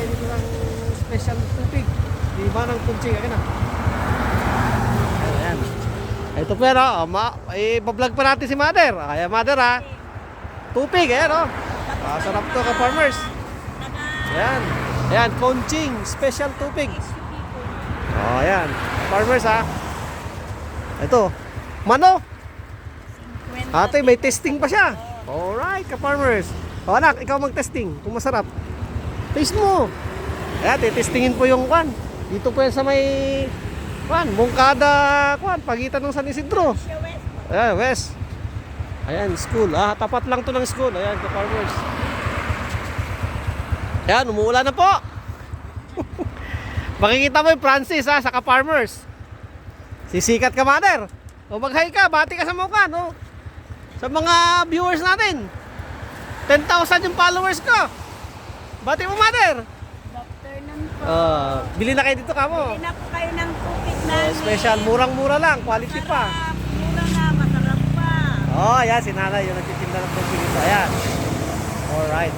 tayo dito ng special tubig. Di ba ng kunching? Akin na. Ayan. Ito po yan, oh. I-vlog pa natin si Mother. Kaya Mother, ha. Tubig, ayan, oh. Sarap to ka farmers. Ayan. Ayan, kunching. Special tubig. Oh, ayan. Farmers, ha. Ito. Mano. Ate, may testing pa siya. Alright, ka farmers. O anak, ikaw mag-testing. Kung masarap. Taste mo. Ayan, testingin po yung kwan. Dito po yan sa may kwan, Mongkada kwan, pagitan ng San Isidro. Ayan, west. Ayan, school. Tapat lang to ng school. Ayan, ka farmers. Ayan, umuulan na po. Makikita mo yung Francis, sa ka-farmers. Sisikat ka, Mother. O mag-hi ka, bati ka sa mukha, no? Sa mga viewers natin. 10,000 yung followers ko. Bati mo, Mother. Afternoon po. Bili na kayo dito, kamo. Bili na po kayo ng tubig namin. Special, murang-mura lang, quality pa. Sarap. Mura na, masarap pa. Ayan, si Nanay yung nagtitinda ng tubig dito. Ayan. Alright.